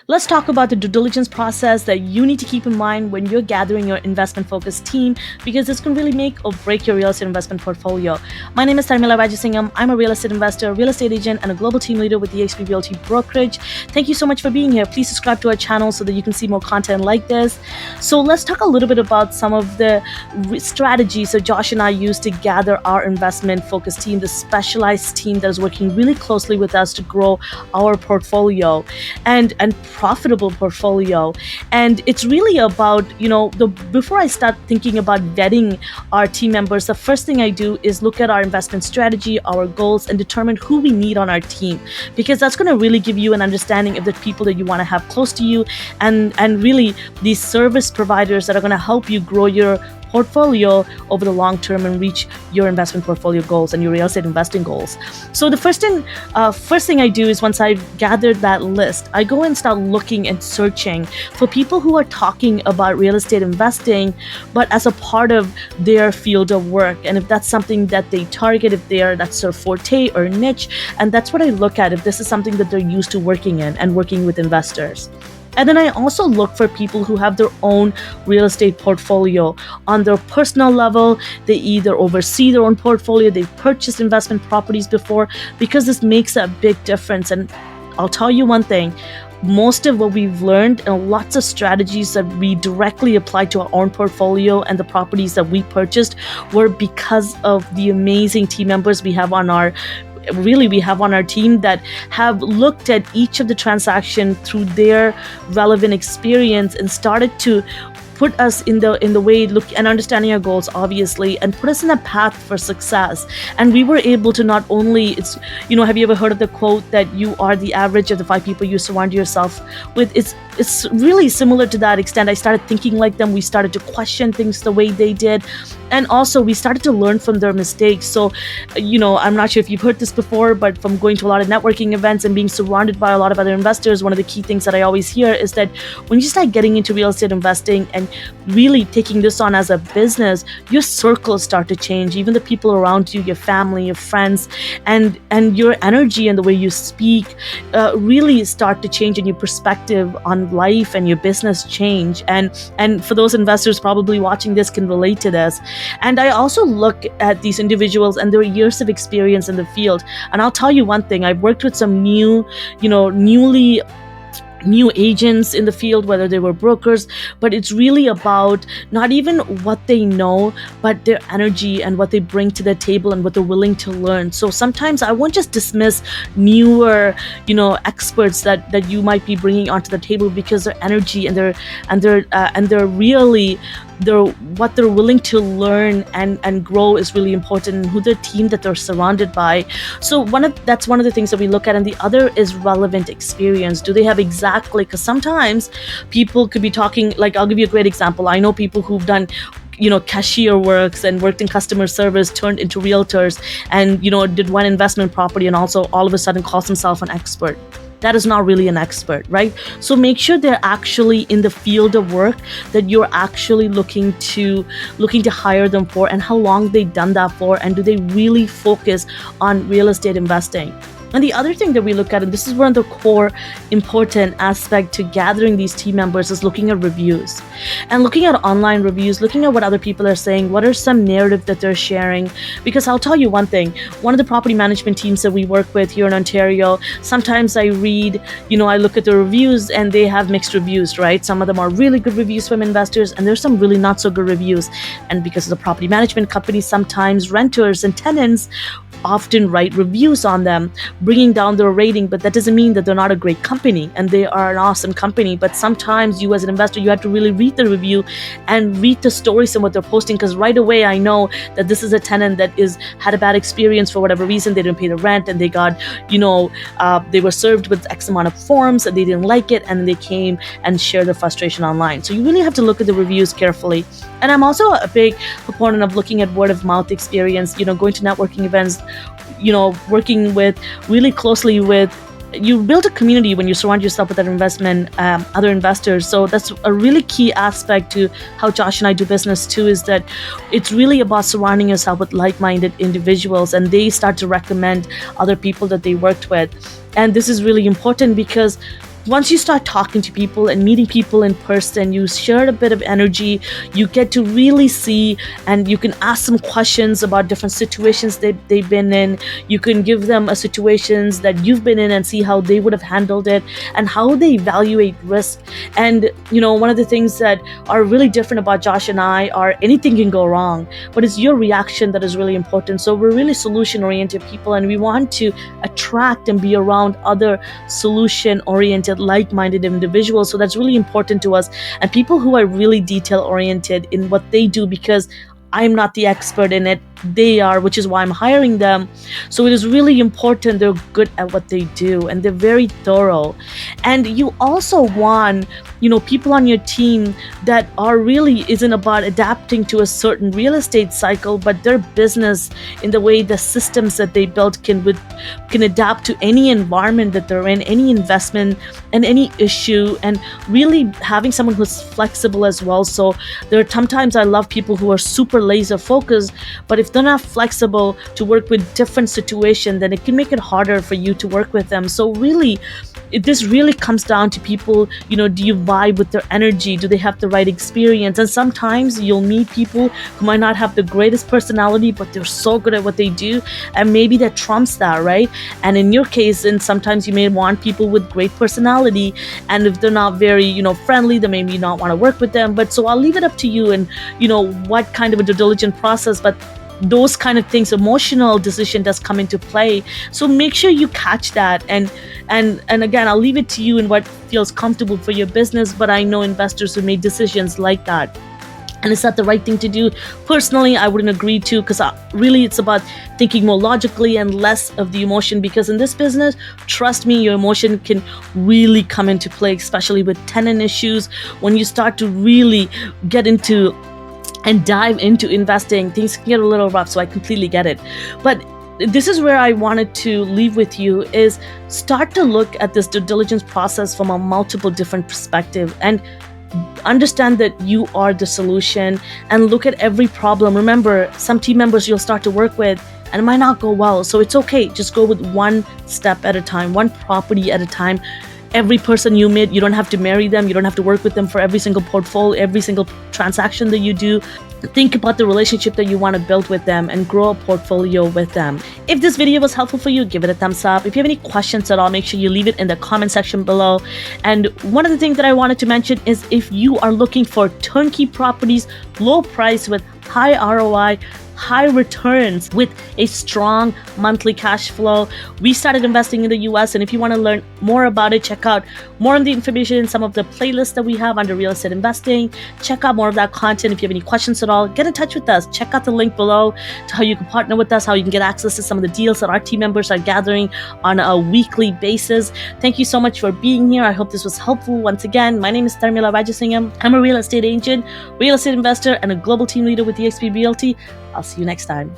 Let's talk about the due diligence process that you need to keep in mind when you're gathering your investment focused team, because this can really make or break your real estate investment portfolio. My name is Tarmila Rajasingham. I'm a real estate investor, real estate agent, and a global team leader with eXp Realty Brokerage. Thank you so much for being here. Please subscribe to our channel so that you can see more content like this. So let's talk a little bit about some of the strategies that Josh and I use to gather our investment focused team, the specialized team that is working really closely with us to grow our portfolio and profitable portfolio. And it's really about, before I start thinking about vetting our team members, the first thing I do is look at our investment strategy, our goals, and determine who we need on our team, because that's going to really give you an understanding of the people that you want to have close to you, and really these service providers that are going to help you grow your portfolio over the long term and reach your investment portfolio goals and your real estate investing goals. So the first thing I do is, once I've gathered that list, I go and start looking and searching for people who are talking about real estate investing, but as a part of their field of work. And if that's something that they target, if that's their forte or niche, and that's what I look at, if this is something that they're used to working in and working with investors. And then I also look for people who have their own real estate portfolio on their personal level. They either oversee their own portfolio, they've purchased investment properties before, because this makes a big difference. And I'll tell you one thing, most of what we've learned and lots of strategies that we directly applied to our own portfolio and the properties that we purchased were because of the amazing team members we have on our team that have looked at each of the transaction through their relevant experience and started to put us in the way, look and understanding our goals, obviously, and put us in a path for success. And we were able to not only, have you ever heard of the quote that you are the average of the 5 people you surround yourself with? It's really similar to that extent. I started thinking like them. We started to question things the way they did. And also we started to learn from their mistakes. So, I'm not sure if you've heard this before, but from going to a lot of networking events and being surrounded by a lot of other investors, one of the key things that I always hear is that when you start getting into real estate investing and really taking this on as a business, your circles start to change. Even the people around you, your family, your friends, and your energy and the way you speak really start to change, and your perspective on life and your business change. And for those investors probably watching this can relate to this. And I also look at these individuals and their years of experience in the field. And I'll tell you one thing, I've worked with some new agents in the field, whether they were brokers, but it's really about not even what they know, but their energy and what they bring to the table and what they're willing to learn. So sometimes I won't just dismiss newer, experts that you might be bringing onto the table, because their energy and they're really what they're willing to learn and grow is really important, and who their team that they're surrounded by. So that's one of the things that we look at. And the other is relevant experience. Do they have because sometimes people could be talking, like, I'll give you a great example. I know people who've done cashier works and worked in customer service, turned into realtors, and did one investment property, and also all of a sudden calls himself an expert. That is not really an expert, right? So make sure they're actually in the field of work that you're actually looking to hire them for, and how long they've done that for, and do they really focus on real estate investing. And the other thing that we look at, and this is one of the core important aspect to gathering these team members, is looking at reviews and looking at online reviews, looking at what other people are saying, what are some narrative that they're sharing. Because I'll tell you one thing, one of the property management teams that we work with here in Ontario, sometimes I read, I look at the reviews and they have mixed reviews, right? Some of them are really good reviews from investors, and there's some really not so good reviews. And because of the property management company, sometimes renters and tenants often write reviews on them, bringing down their rating, but that doesn't mean that they're not a great company, and they are an awesome company. But sometimes you as an investor, you have to really read the review and read the stories and what they're posting, because right away I know that this is a tenant that had a bad experience for whatever reason. They didn't pay the rent, and they got, they were served with X amount of forms and they didn't like it, and they came and shared their frustration online. So you really have to look at the reviews carefully. And I'm also a big proponent of looking at word of mouth experience, going to networking events, working really closely with you build a community when you surround yourself with other investors. So that's a really key aspect to how Josh and I do business too, is that it's really about surrounding yourself with like-minded individuals, and they start to recommend other people that they worked with. And this is really important because once you start talking to people and meeting people in person, you share a bit of energy, you get to really see, and you can ask them questions about different situations they've been in. You can give them a situations that you've been in and see how they would have handled it and how they evaluate risk. And one of the things that are really different about Josh and I are anything can go wrong, but it's your reaction that is really important. So we're really solution oriented people, and we want to attract and be around other solution oriented, like-minded individuals. So that's really important to us, and people who are really detail oriented in what they do, because I'm not the expert in it, they are, which is why I'm hiring them. So it is really important they're good at what they do and they're very thorough. And you also want people on your team that are really isn't about adapting to a certain real estate cycle, but their business, in the way the systems that they built can adapt to any environment that they're in, any investment and any issue, and really having someone who's flexible as well. So there are sometimes I love people who are super laser focused, but if they're not flexible to work with different situations, then it can make it harder for you to work with them. So really, this really comes down to people, do you vibe with their energy? Do they have the right experience? And sometimes you'll meet people who might not have the greatest personality, but they're so good at what they do, and maybe that trumps that, right? And in your case, and sometimes you may want people with great personality, and if they're not very, friendly, then maybe you not want to work with them. But so I'll leave it up to you, and what kind of a due diligence process, but those kind of things, emotional decision does come into play. So make sure you catch that, and again, I'll leave it to you in what feels comfortable for your business. But I know investors who made decisions like that, and is that the right thing to do? Personally, I wouldn't agree to, because really it's about thinking more logically and less of the emotion, because in this business, trust me, your emotion can really come into play, especially with tenant issues. When you start to really get into and dive into investing, things can get a little rough. So I completely get it. But this is where I wanted to leave with you, is start to look at this due diligence process from a multiple different perspective, and understand that you are the solution, and look at every problem. Remember, some team members you'll start to work with and it might not go well. So it's okay. Just go with one step at a time, one property at a time. Every person you meet, you don't have to marry them. You don't have to work with them for every single portfolio, every single transaction that you do. Think about the relationship that you want to build with them and grow a portfolio with them. If this video was helpful for you, give it a thumbs up. If you have any questions at all, make sure you leave it in the comment section below. And one of the things that I wanted to mention is, if you are looking for turnkey properties, low price with high ROI, high returns with a strong monthly cash flow, we started investing in the US. And if you want to learn more about it, check out more on the information in some of the playlists that we have under real estate investing. Check out more of that content. If you have any questions at all, get in touch with us. Check out the link below to how you can partner with us, how you can get access to some of the deals that our team members are gathering on a weekly basis. Thank you so much for being here. I hope this was helpful. Once again, my name is Tarmila Rajasingham. I'm a real estate agent, real estate investor, and a global team leader with eXp Realty. I'll see you next time.